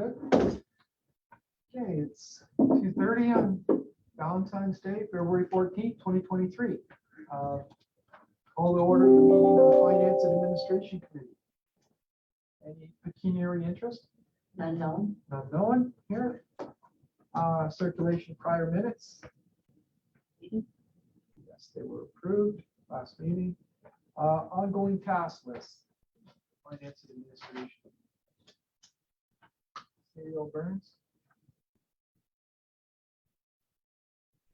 Good. Okay, it's 2:30 on Valentine's Day, February 14th, 2023. Call to order the meeting of the Finance and Administration Committee. Any pecuniary interest? None known. Not known here. Circulation prior minutes. Yes, they were approved last meeting. Ongoing task list. Finance and Administration. Ariel Burns.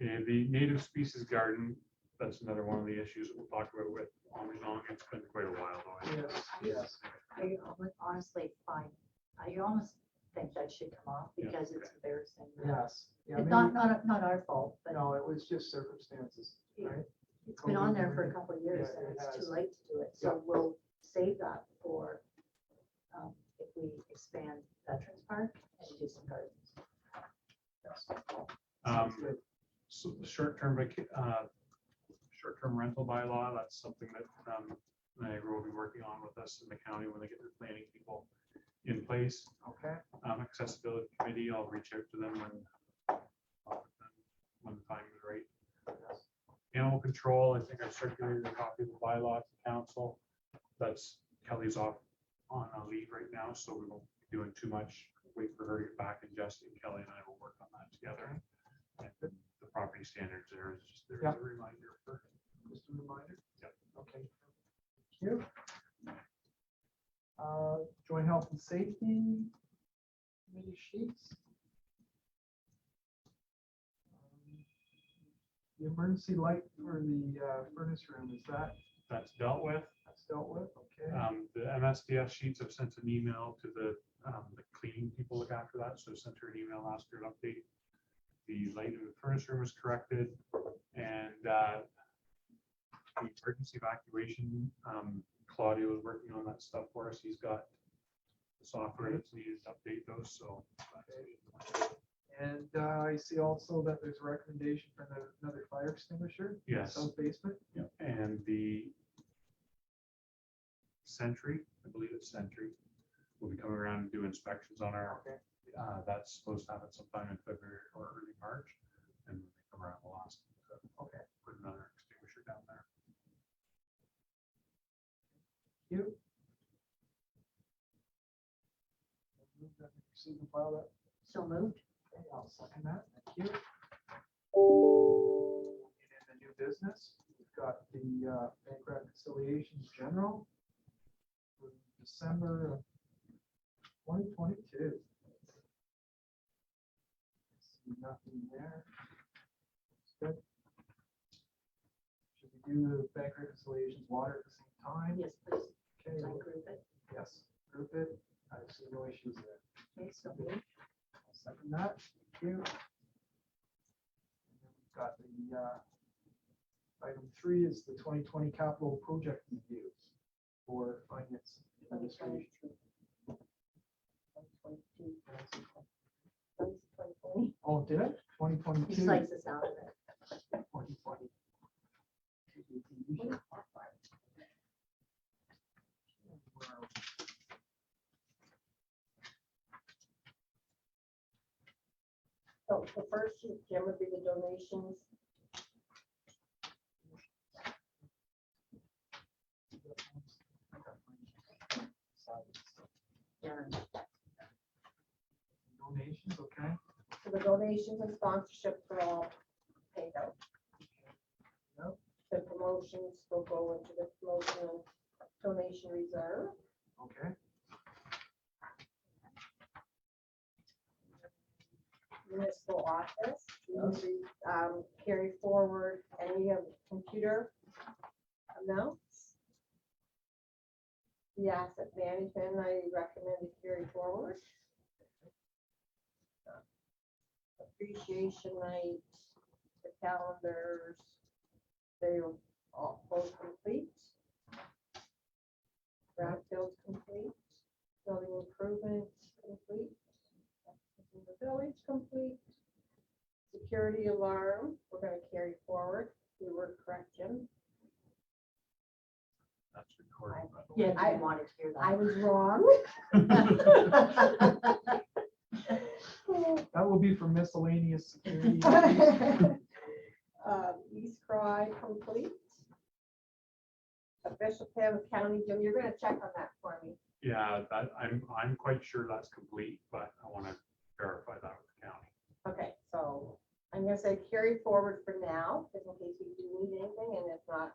And the native species garden, that's another one of the issues that we'll talk about with Omnizong. It's been quite a while though. Yes, yes. I honestly find, I almost think that should come off because it's embarrassing. Yes. Yeah, It's maybe- not our fault, but No, it was just circumstances, right? it's been on there for a couple of years Yeah, and it it's has. too late to do it. So we'll save that for if we expand Veterans Park and do some gardens. Yes. Um, Sounds good. So the short-term rental bylaw, that's something that Niagara will be working on with us in the county when they get their planning people in place. Okay, Accessibility committee, I'll reach out to them when the time is right. Animal control, I think I circulated a copy of the bylaw to council. That's Kelly's off on a leave right now, so we won't be doing too much. Wait for her to get back, and Justin, Kelly and I will work on that together. And the property standards there is just, there's Yeah. a reminder for. just a reminder. Yep. Okay. Thank you. Joint health and safety committee sheets. The emergency light for the furnace room, is That's dealt with. that's dealt with? Okay. The MSDS sheets have sent an email to the cleaning people look after that, so sent her an email, asked her an update. The light in the furnace room is corrected, and the emergency evacuation, Claudio is working on that stuff for us. He's got the software that's needed to update those, so. And I see also that there's a recommendation for another fire extinguisher. in the Yes. South basement. Yep, and the Sentry, I believe it's Sentry, will be coming around and do inspections on our, Okay. that's supposed to happen sometime in February or early March. And when they come around, we'll ask them to Okay. put another extinguisher down there. You. Move that we receive and file that. So moved. Okay, I'll second that. Thank you. And in the new business, we've got the bank reconciliations general for December of 2022. See nothing there. Good. Should we do the bank reconciliations water at the same time? Yes, please. Okay, I group it. yes, group it. I see no issues there. Okay, so moved. I'll second that. Thank you. And then we've got the item 3 is the 2020 capital project review for finance administration. 2022. Oh, did it? He 2022. slices us out of it. 2020. So the first sheet, Jim, would be the donations. Darren. Donations, okay. So the donations and sponsorship are all paid out. Yep. The promotions will go into the promotion and donation reserve. Okay. Municipal office, we usually carry forward any of the computer amounts. The asset management, I recommend to carry forward. Appreciation night, the calendars, they are all both complete. Brownfield's complete, building improvements complete. In the village complete. Security alarm, we're gonna carry forward. We were correct, Jim. That's recorded. by the way. Yeah, I wanted to hear I that. was wrong. will be for miscellaneous security. East Cry complete. Official Pim County Gym, you're gonna check on that for me. Yeah, that, I'm quite sure that's complete, but I want to verify that with the county. Okay, so I'm gonna say carry forward for now, just in case we do need anything, and if not,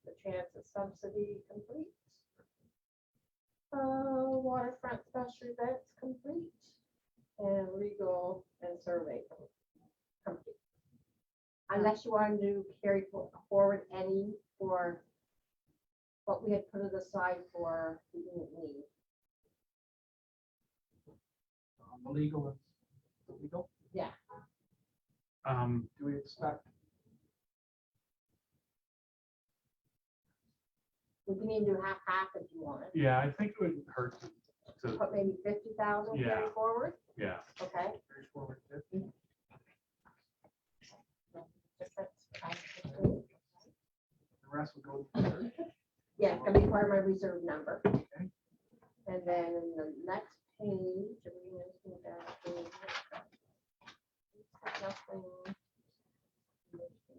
the transit subsidy complete. Waterfront special events complete, and legal and survey complete. Unless you want to carry forward any for what we had put it aside for, we didn't need. The legal, the legal, do we expect? We can even do half if you want. Yeah, I think it wouldn't hurt to, Put maybe 50,000 carry Yeah. forward, yeah, okay? Carry forward 50. The The rest would go to third. Yeah, it's gonna be part of my reserve number. Okay. And then in the next page, arenas and bathrooms. Nothing.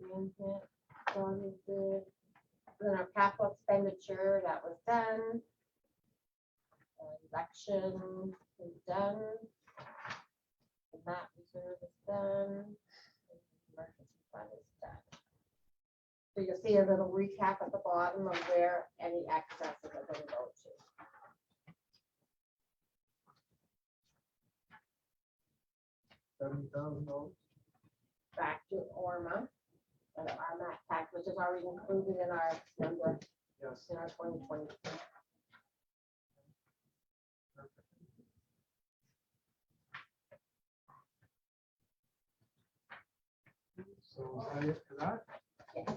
Management, done good. Then our capital expenditure, that was done. Election is done. The map reserve is done. And the emergency fund is done. So you'll see a little recap at the bottom of where any excesses are going to go to. $70,000. Back to ORMA, and our MAC tax, which is already included in our number Yes. in our 2020. So is that it for that? Yeah. Okay,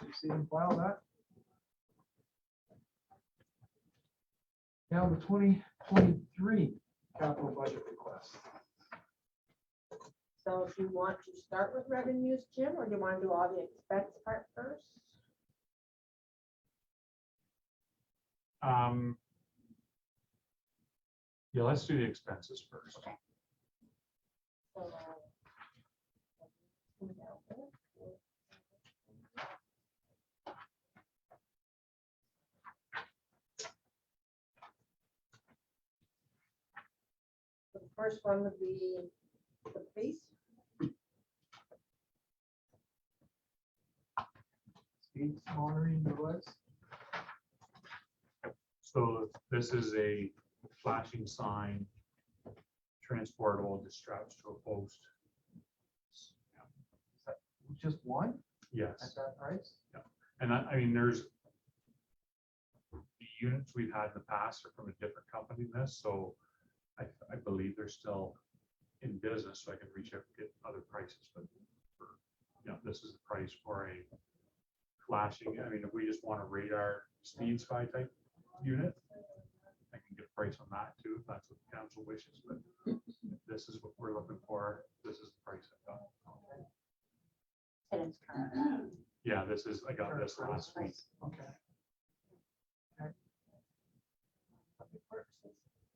we'll see and file that. Now the 2023 capital budget request. So if you want to start with revenues, Jim, or do you want to do all the expense part first? Yeah, let's do the expenses first. Okay. So, the first one would be the police. Speed monitoring device. So this is a flashing sign, transportable, just straps to a post. Just one at Yes, that price? and I mean, there's the units we've had in the past are from a different company than this, so I believe they're still in business, so I can reach out and get other prices, but for, this is the price for a flashing, I mean, if we just want a radar speed spy type unit, I can get a price on that too, if that's what the council wishes, but if this is what we're looking for, this is the price I got. And it's current. Yeah, I got this last week. Okay.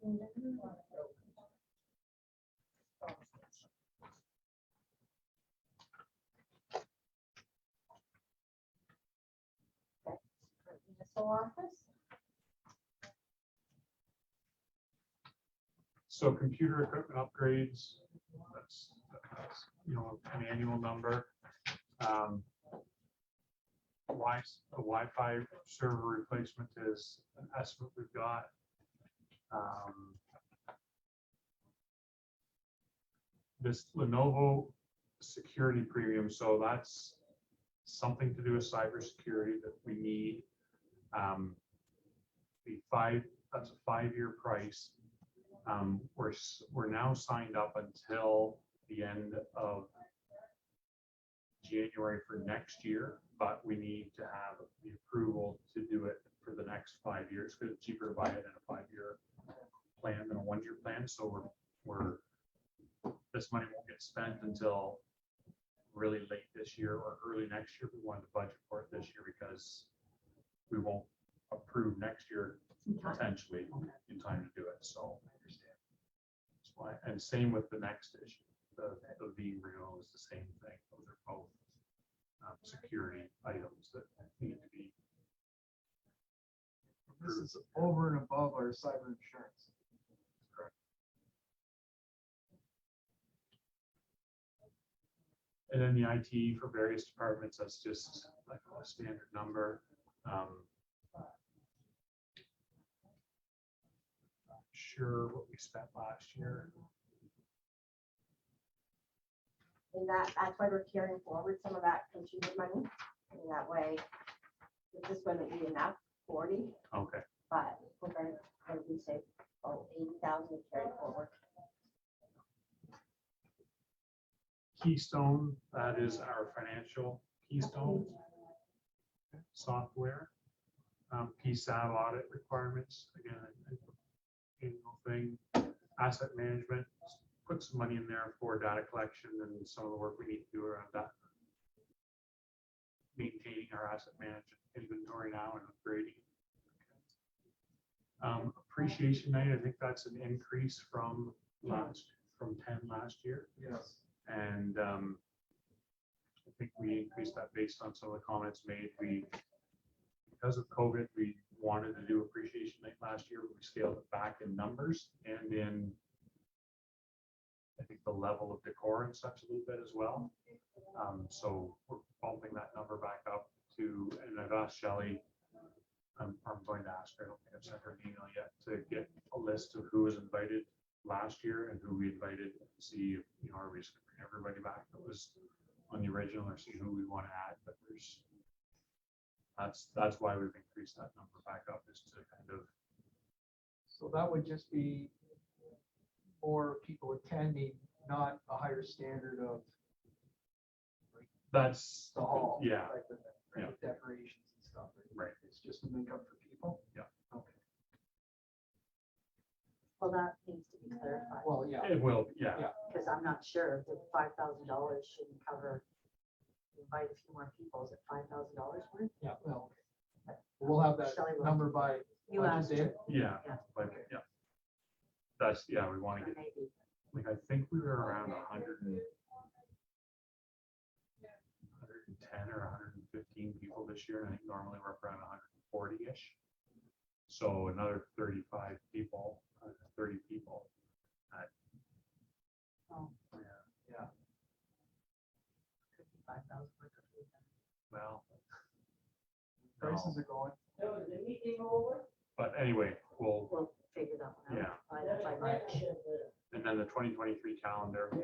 Municipal office. So computer equipment upgrades, that's, an annual number. A Wi-Fi server replacement is an estimate we've got. This Lenovo security premium, so that's something to do with cybersecurity that we need. That's a 5-year price. We're now signed up until the end of January for next year, but we need to have the approval to do it for the next 5 years, because it's cheaper to buy it in a 5-year plan than a 1-year plan. So this money won't get spent until really late this year or early next year. We wanted to budget for it this year because we won't approve next year potentially in time to do it. So that's And same with the next issue, the V renewal is the same thing. Those are both security items that need to be. This is over and above our cyber insurance. And then the IT for various departments, that's just like a standard number. Not sure what we spent last year. And that's why we're carrying forward some of that contingent money. And that way, this is gonna be enough, 40, Okay, but we're gonna, we say, 80,000 carry forward. Keystone, that is our financial Keystone software. PSAB audit requirements, again, annual thing. Asset management, put some money in there for data collection and some of the work we need to do around that. Maintaining our asset management inventory now and upgrading. Appreciation night, I think that's an increase from 10 last year. Yes. And I think we increased that based on some of the comments made. Because of COVID, we wanted to do appreciation night last year, but we scaled it back in numbers and in, I think, the level of decor and such a little bit as well. So we're bumping that number back up to, and I've asked Shelley, I'm going to ask her, I don't think I've sent her an email yet, to get a list of who was invited last year and who we invited, and see if, are we just gonna bring everybody back that was on the original, or see who we want to add. But that's why we've increased that number back up, is to kind of. So that would just be more people attending, not a higher standard of That's, the hall. yeah, type of thing, right? yeah. Decorations and stuff. Right. It's just a makeup for people. Yeah. Okay. Well, that needs to be clarified, Well, yeah. It will, yeah. Yeah. because I'm not sure the $5,000 shouldn't cover, invite a few more people. Is it $5,000 worth? Yeah. Well, okay. We'll have that Shelley will- number by You budget asked day. her. Yeah, Yeah. but, yeah. That's, yeah, we want to get, Maybe. like, I think we were around 110 or 115 people this year, and I think normally we're around 140-ish. So another 35 people, 30 people. Oh, Yeah. could be 5,000 worth of food then. Well. Prices no. are going. But anyway, we'll, We'll figure that one Yeah. out by March. and then the 2023 calendar, I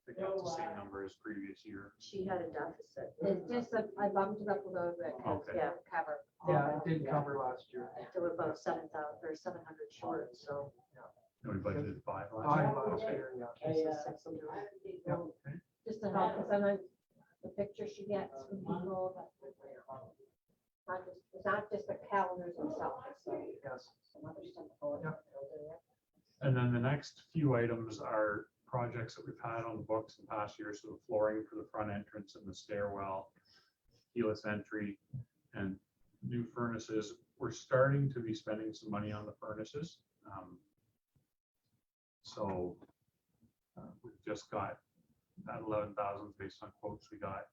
think that's the same number as previous year. She had a deficit. It's just that I bumped it up a little bit, because Okay. yeah, cover. all Yeah, that. it didn't cover last year. They were about 7,000 or 700 short, so. And we budgeted 5 last Five year. last year, yeah. this is 600. Just to help, because sometimes the pictures she gets from people, it's not just the calendars themselves, it's Yes. some other stuff going on. And then the next few items are projects that we've had on the books in past years. So the flooring for the front entrance and the stairwell, keyless entry, and new furnaces. We're starting to be spending some money on the furnaces. So we've just got that 11,000 based on quotes we got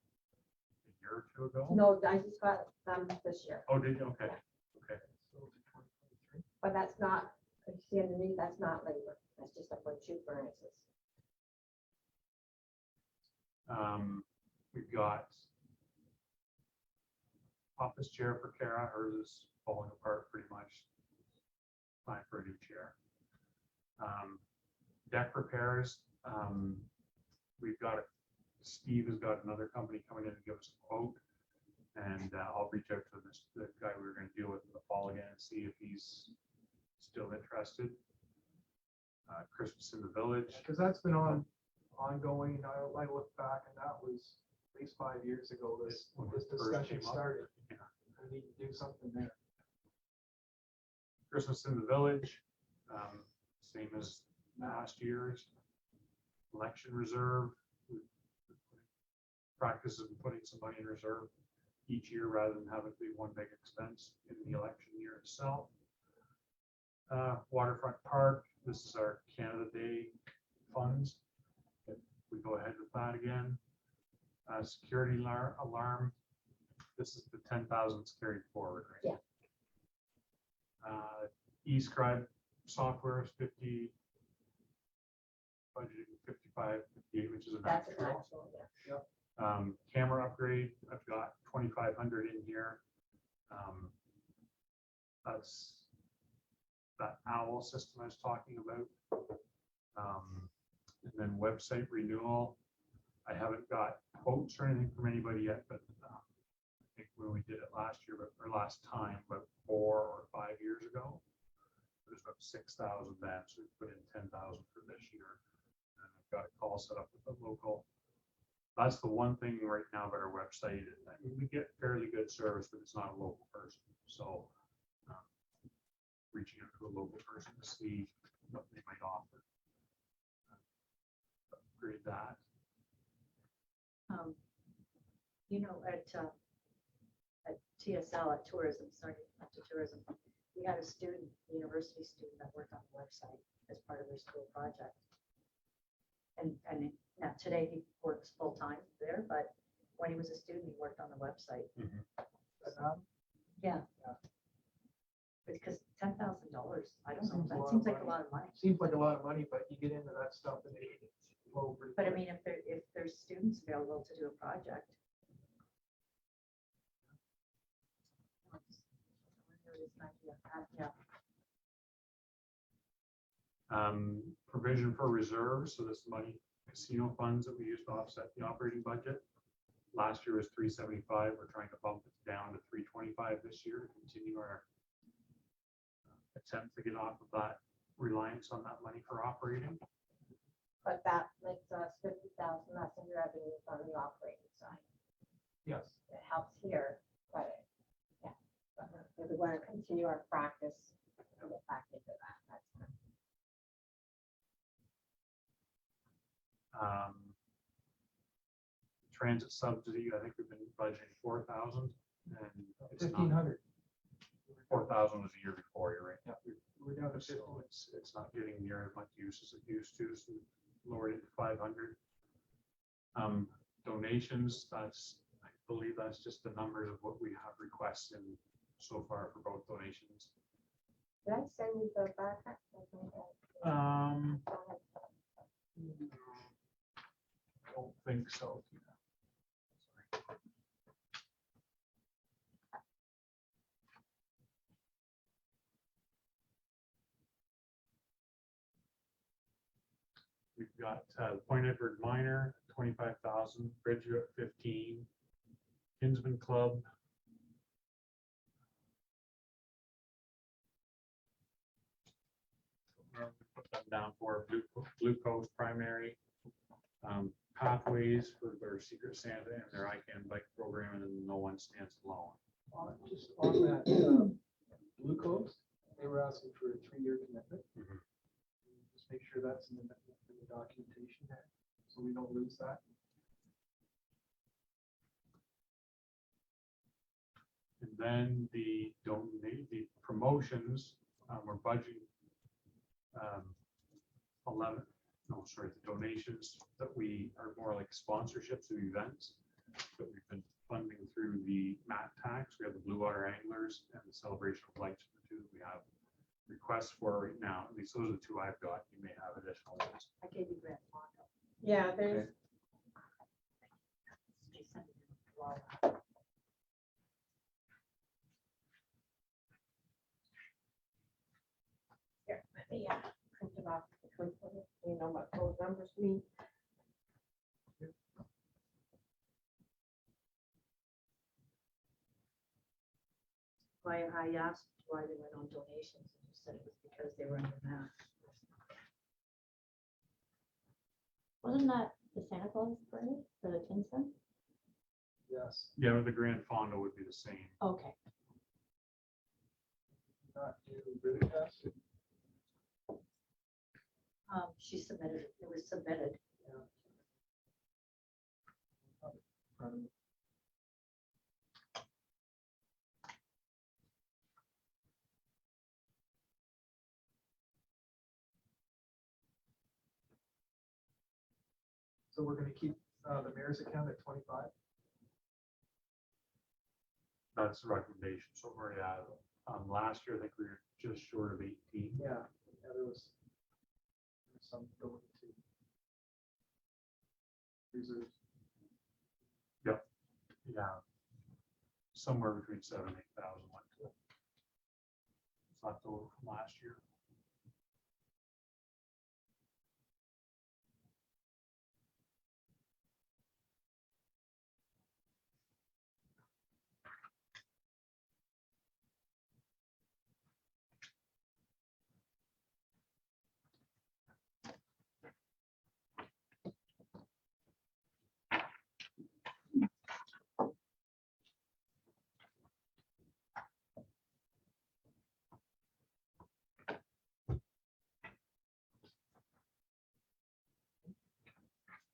a year or two ago. No, I just got them this year, Oh, did you? Okay. Okay. So to 2023. but that's not, if you see underneath, that's not labor, that's just up on two furnaces. We've got office chair for Kara. Hers is falling apart pretty much. Time for a new chair. Deck repairs. We've got, Steve has got another company coming in to give us a quote. And I'll reach out to the guy we were going to deal with in the fall again and see if he's still interested. Christmas in the Village. Because that's been ongoing. I look back and that was at least 5 years ago, this When it first discussion came up. started. Yeah. We need to do something there. Christmas in the Village, same as last year's. Election reserve. Practice of putting some money in reserve each year rather than have it be one big expense in the election year itself. Waterfront Park, this is our Canada Day funds. If we go ahead with that again. Security alarm, this is the 10,000 carried forward, right? Yeah. eScribe software is 50, budgeting 55, 58, which is an That's an actual. actual, yeah. Camera upgrade, I've got 2,500 in here. That's that OWL system I was talking about. And then website renewal. I haven't got quotes or anything from anybody yet, but I think when we did it last year, or last time, but 4 or 5 years ago, it was about 6,000 then, so we put in 10,000 for this year. And I've got a call set up with the local. That's the one thing right now about our website. I mean, we get fairly good service, but it's not a local person. So reaching out to a local person to see what they might offer. Upgrade that. You know, at TSL, at tourism, sorry, not to tourism, we had a student, university student that worked on the website as part of their school project. And now today he works full-time there, but when he was a student, he worked on the website. Yeah. Because $10,000, I don't know, Seems a lot that of seems like a money. lot of money. Seems like a lot of money, but you get into that stuff and it flow pretty But I quick. mean, if there's students available to do a project. Yeah, Provision for reserves, so this money, casino funds that we use to offset the operating budget. Last year was 375, we're trying to bump it down to 325 this year, to continue our attempt to get off of that reliance on that money for operating. But that makes us 50,000 less in revenue on the operating side. Yes. It helps here, but yeah. But if we want to continue our practice, we'll get back into that. That's fine. Transit subsidy, I think we've been budgeting 4,000 and it's not, 1,500. 4,000 was the year before, you're right. Yeah, we're down to 50. So it's not getting near as much use as it used to, so we lowered it to 500. Donations, that's, I believe that's just the numbers of what we have requests in so far for both donations. Did I send you the backpack? Don't think so. We've got Point Edward Minor, 25,000, Bridgeview at 15, Kinsman Club. Put them down for Blue Coast Primary, Pathways for their Secret Santa and their ICANN bike program, and then No One Stands Alone. Just on that, Blue Coast, they were asking for a 3-year commitment. Mhm. Just make sure that's in the documentation there, so we don't lose that. And then the promotions, we're budgeting 11, no, sorry, the donations that we are more like sponsorships of events that we've been funding through the MAT tax. We have the Blue Water Anglers and the Celebration of Lights, the two that we have requests for right now. At least those are the two I've got. You may have additional ones. I gave you Grant Mondo. Yeah, there's, They sent it in a lot. here, let me print it off. You know what those numbers mean. Why I asked why they went on donations, and you said it was because they were under MAP. Wasn't that the Santa Claus parade for the Kingston? Yes, Yeah, the Grand Fondo would be the same. Okay. not do really fast. She submitted it. It was submitted. So we're gonna keep the mayor's account at 25. That's the recommendation, so we're at, last year, I think we were just short of 18. Yeah, there was some going to reserves. Yeah. Somewhere between 7,000 and 8,000 went to it. It's left over from last year.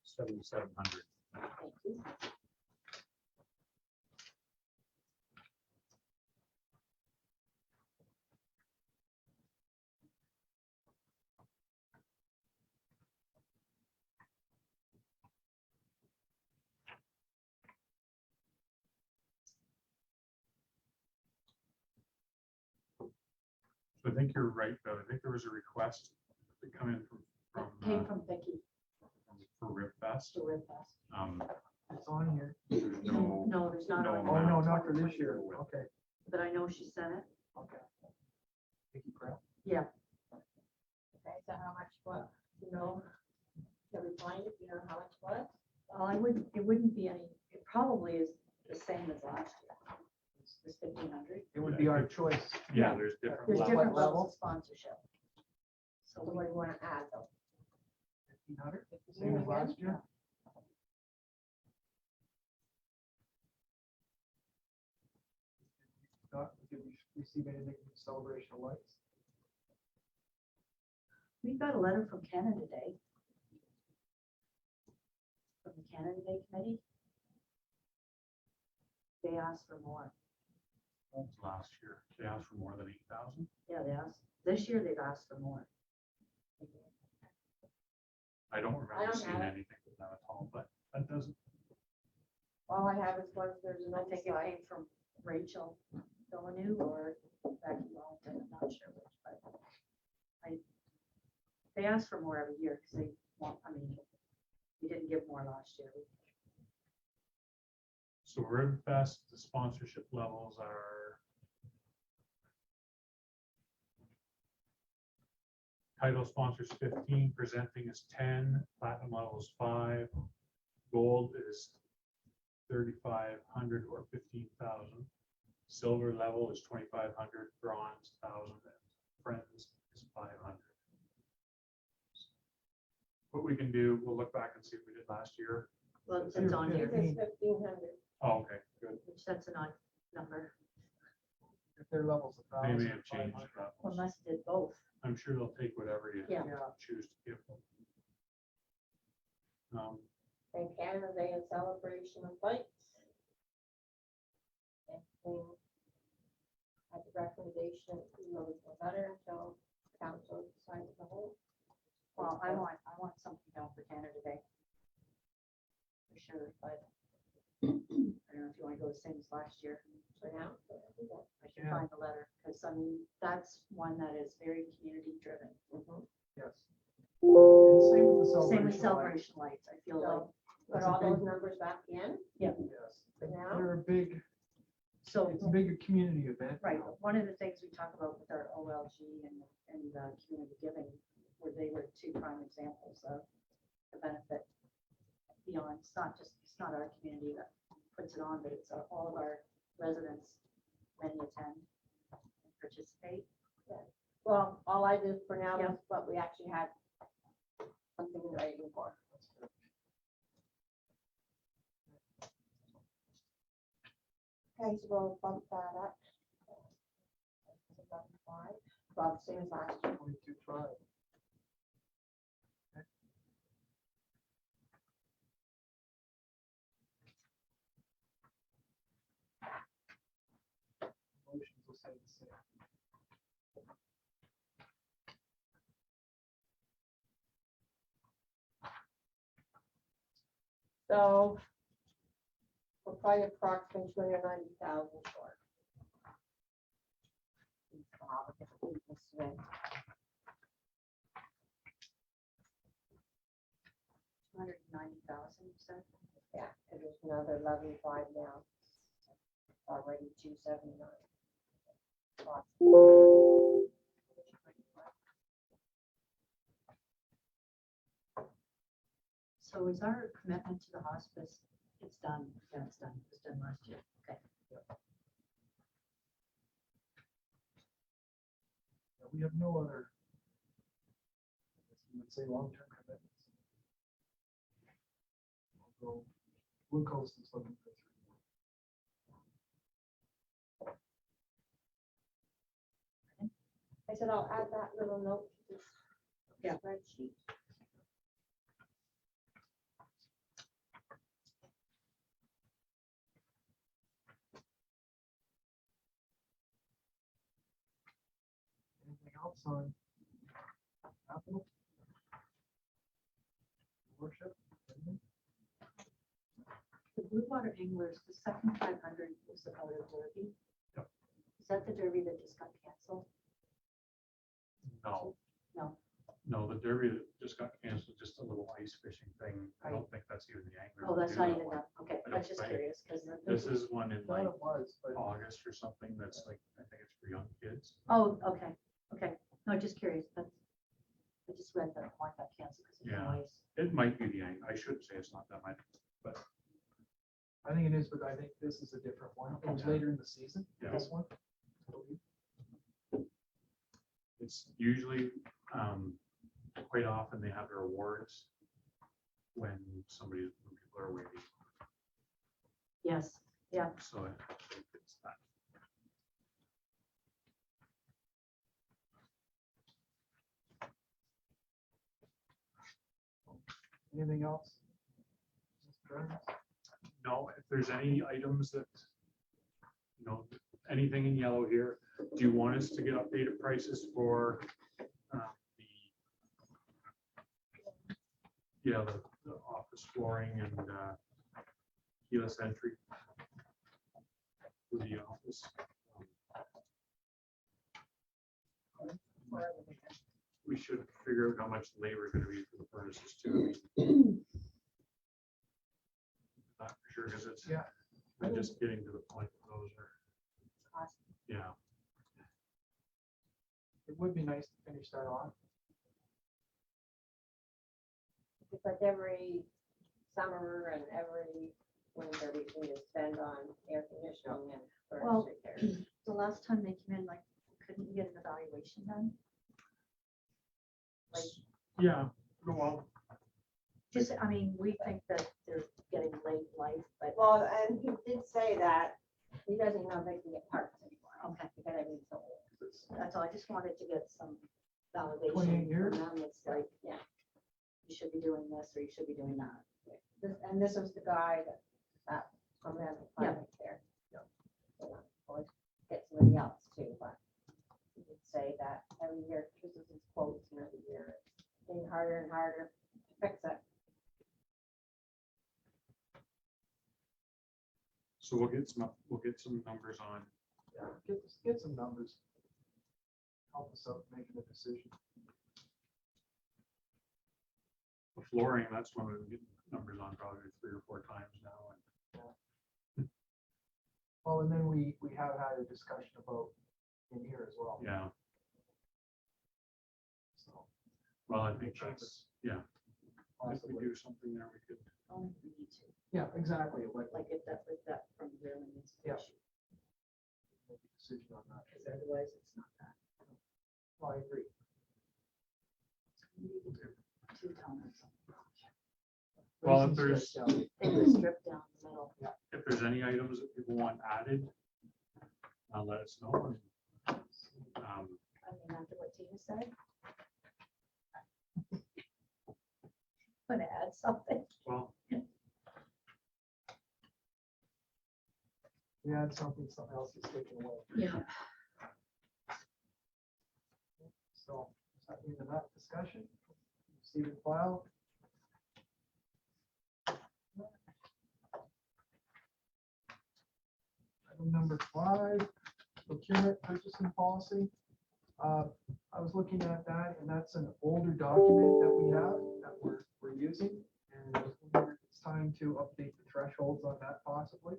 $7,700. Thank you. So I think you're right, though. I think there was a request to come in That from, came from Vicky for Rip Fest. to Rib Fest. It's on here. There's no, No, there's not. no on Oh, here. no, not for this year. Okay, But I know she sent it. okay. Vicky Pratt. Yeah, Okay, so how much, what, you know, can we find it, you know, how much was? well, it wouldn't be any, it probably is the same as last year. It's 1,500. It would be our choice. yeah, there's different There's What levels. different level? levels of sponsorship. So So what do you wanna add though? 1,500, same as last year. Did we receive anything from Celebration of Lights? we got a letter from Canada Day. From the Canada Day Committee. They asked for more. Last year, they asked for more than 8,000. Yeah, they asked, this year they've asked for more. I don't remember don't seeing have it. anything from that at all, but that doesn't, All I have is once there's an I think it oversight. came from Rachel Delanu or Becky Wellington, I'm not sure which, but they ask for more every year because they want, I mean, we didn't give more last year. so Rib Fest, the sponsorship levels are title sponsors 15, presenting is 10, platinum level is 5, gold is 3,500 or 15,000, silver level is 2,500, bronze 1,000, and friends is 500. What we can do, we'll look back and see what we did last year. Well, it's on here, It says 1,500. Oh, okay, good. which that's an odd number. If their level's They 1,000. may have changed that. Well, unless it did both. I'm sure they'll take whatever you Yeah. Yeah, choose to give them. And Canada Day and Celebration of Lights. And at the recommendation, you know, the letter until council decides the whole. Well, I want something done for Canada Day. For sure, but I don't know if you want to go the same as last year. For now. I should Yeah. find the letter, because I mean, that's one that is very community driven. yes. And same with the Same with Celebration of Lights. Celebration Lights, I feel like. So put all those numbers back in. Yes. For now? They're a big, So, it's a big community event. right, now. one of the things we talk about with our OLG and community giving, where they were two prime examples of the benefit beyond, it's not our community that puts it on, but it's all of our residents, many attend and participate. Well, all I did for now Yeah. is what we actually had something in writing for. Okay, so we'll bump that up. About the same as last year. 22 tribe. Motions will say the same. So we're probably approximately 290,000 short. $290,000, you said? Yeah, and there's another 11.5 now. Already 279. So is our commitment to the hospice, it's done, yeah, it's done, it was done last year, okay. We have no other, I guess you would say, long-term commitments. Although Blue Coast is looking for 3 more. I said I'll add that little note to this Yeah. spreadsheet. Anything else on capital? Worship? Anything? The Blue Water Anglers, the second 500 was about a derby. Yep. Is that the derby that just got canceled? No, No, no, the derby that just got canceled, just a little ice fishing thing. I don't think that's even the anglers. oh, that's do not that even one. that, okay, I I don't was just think. curious, because. This is one in I thought like it was, but August or something that's like, I think it's for young kids. Oh, okay, okay, no, just curious, that's, I just read that one got canceled because of Yeah. noise. It might be the, I shouldn't say it's not that much, but I think it is, but I think this is a different one. It was Okay. later in the season, Yeah. this one. it's usually, quite often they have their awards when when people are waiting. Yes, yeah, So I think it's that. Anything else? Mr. Burns? No, if there's any items that, anything in yellow here, do you want us to get updated prices for the office flooring and keyless entry for the office? We should figure out how much labor is gonna be for the furnaces too. Not for sure, because it's, Yeah. we're just getting to the point where those are, yeah. It would be nice to finish that off. It's like every summer and every winter we can just spend on air conditioning and Well, furnace repairs. the last time they came in, like, couldn't you get an evaluation done? Like, Yeah, well, just, I mean, we think that they're getting late life, but, Well, and he did say that he doesn't know if they can get parts anymore. okay, Because everything's so old. that's all, I just wanted to get some 28 validation years? from them, it's like, Yeah. you should be doing this, or you should be doing that. And this was the guy that from them there. Yeah. Or get somebody else too, but he did say that every year, this is his quotes, and every year it's getting harder and harder to fix it. so we'll get some numbers on, Yeah, get some numbers. Help us out making a decision. the flooring, that's one we get numbers on probably 3 or 4 times now. Well, and then we have had a discussion about in here as well. Yeah, So well, I think Cheaper. that's, yeah, if we possibly, do something there, we could, Only if we need to, yeah, exactly, like like if that from really needs to Yeah. issue, make a decision on that. because otherwise it's not that. Well, I agree. We need to do 2 tone or something. Well, if Reasons there's- stressed out. They would strip down the middle. if there's any items that people want added, let us know. And, I mean, after what Tina said. Gonna add something. well, We had something else is taken away. Yeah. So, is that the end of that discussion? Stephen File? Item number 5, procurement purchasing policy. I was looking at that, and that's an older document that we have that we're using. And I was wondering if it's time to update the thresholds on that possibly.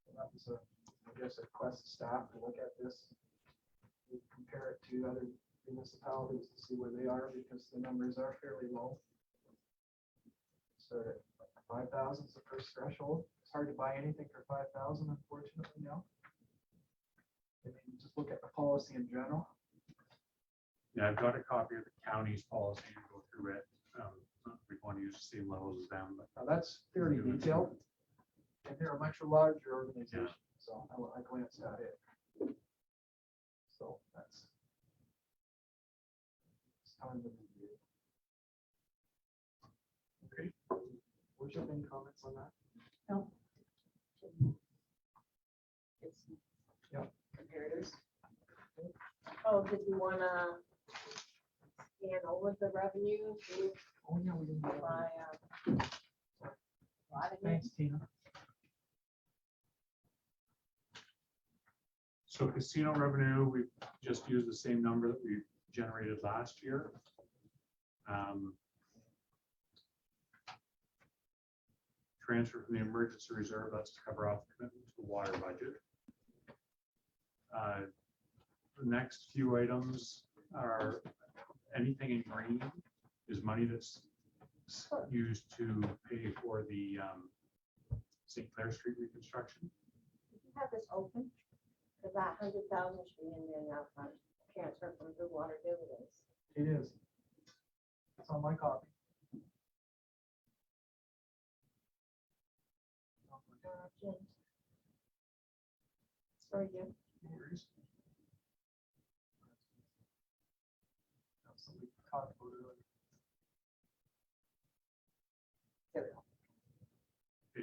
So that was I guess, a request to staff to look at this. We compare it to other municipalities to see where they are, because the numbers are fairly low. So 5,000 is the first threshold. It's hard to buy anything for 5,000, unfortunately, now. I mean, just look at the policy in general. Yeah, I've got a copy of the county's policy to go through it. We want to use the same levels as them, but Now, that's fairly detailed. And they're a much larger organization, so I glanced at it. So that's. It's time to review. okay. Would you have any comments on that? No. It's Yeah. comparators. Oh, did you wanna scan over the revenue to Oh, yeah, we didn't. do that. my, audit? Thanks, Tina. So casino revenue, we've just used the same number that we generated last year. Transfer from the emergency reserve, that's to cover off the commitment to the water budget. The next few items are anything in green is money that's used to pay for the St. Clair Street reconstruction. Did you have this open? Cause that 100,000 should be in there now from transfer from the water dividends. It is. It's on my copy. Jim. It's for you. No worries. That's something we talked about earlier. There we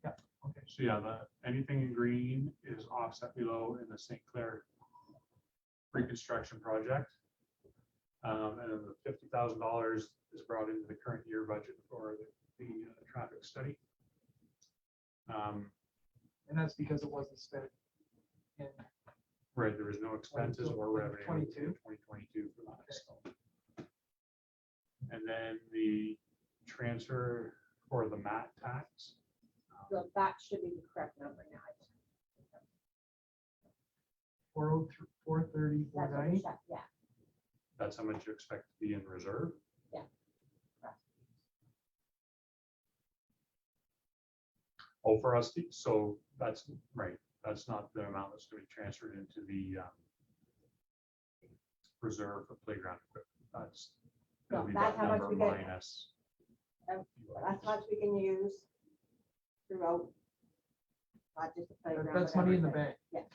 go. Okay. So yeah, anything in green is offset below in the St. Clair reconstruction project. And then the $50,000 is brought into the current year budget for the traffic study. And that's because it wasn't spent in, Right, there was no expenses or revenue. 22. in 2022 for that. So. And then the transfer for the MAT tax. So that should be the correct number now. 403, 430, That's what we 490. said, yeah. That's how much you expect to be in reserve. Yeah. Oh, for us, so that's right. That's not the amount that's going to be transferred into the reserve for playground equipment. That's No, gonna be that's that how much number we get. minus. That's how much we can use throughout. Not just the playground. That's but money in the everything. bank.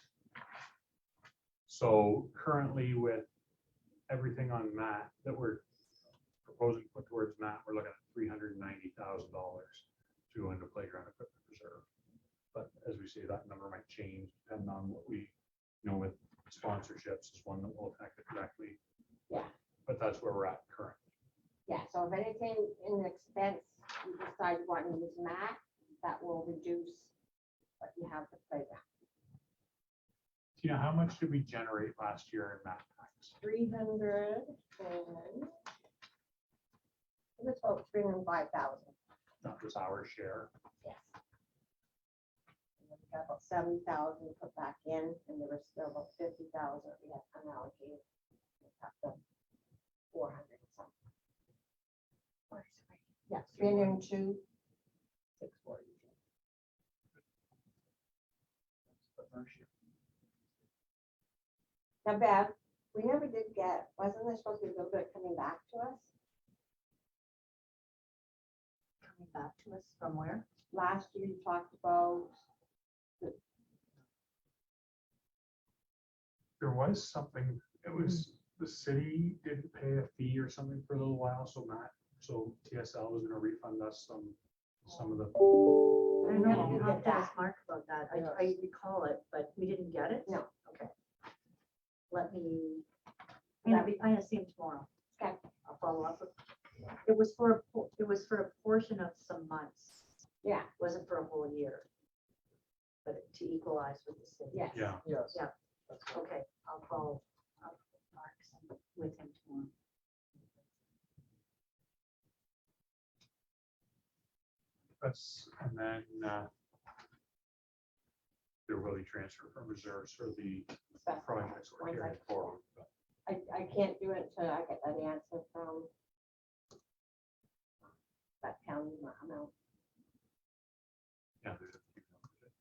So currently with everything on MAT that we're proposing to put towards MAT, we're looking at $390,000 to go into playground equipment reserve. But as we say, that number might change depending on what we know with sponsorships is one that will affect it directly. Yeah. But that's where we're at currently. Yeah, so if anything in the expense, you decide you want to use MAT, that will reduce what you have to playground. Tina, how much did we generate last year in MAT tax? 300 and it was about 305,000. That was our share. Yes. And then we got about 70,000 put back in, and there was still about 50,000 we had unallocated. Up to 400 and something. Yeah, 302. 640. But our share. Now, Bev, we never did get, wasn't there supposed to be a little bit coming back to us? Coming back to us from where? Last year you talked about, There was something, it was, the city didn't pay a fee or something for a little while, so TSL was gonna refund us some of the. I We know, never you did have get to ask that. Mark about that. I recall it, but we didn't get it? No. Okay. Let me, I see him tomorrow. Okay. I'll follow up. It was for a portion of some months. yeah, Wasn't for a whole year. but to equalize with the city. Yes. Yeah, Yes. Yeah. That's correct. Okay, I'll follow up with Marks and with him tomorrow. and then, there will be transfer from reserves for the projects we're Once I- carrying forward. but I can't do it until I get an answer from that county amount. Yeah, there's a few numbers.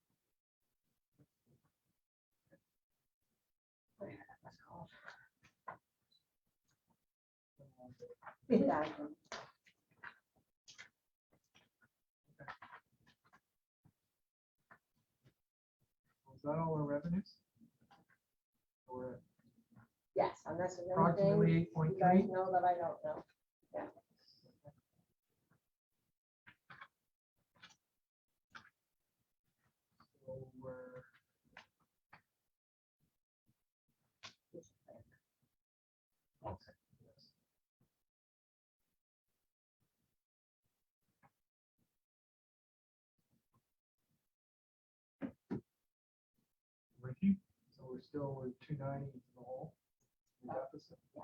That's called. Yeah. Was that all our revenues? Or Yes, unless there's approximately anything 8.3? you guys know that I don't know. So we're okay. Yes. Ricky? So we're still with 290 in the hole. in deficit. Yeah.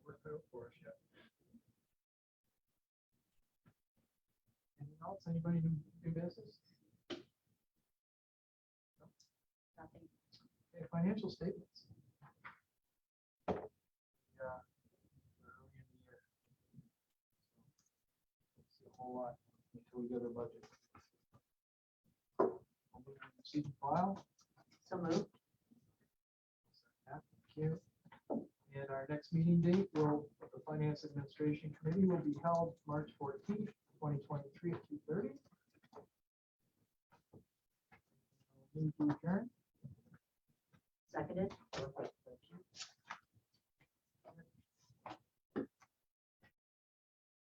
Worked out for us yet. Anything else? Anybody do business? Nothing. Okay, financial statements. Yeah. Early in the year. Don't see a whole lot until we get our budget. I'll move to receive and file. So moved. Thank you. And our next meeting date will, of the Finance Administration Committee will be held March 14th, 2023 at 2:30. Move to adjourn. Seconded. Or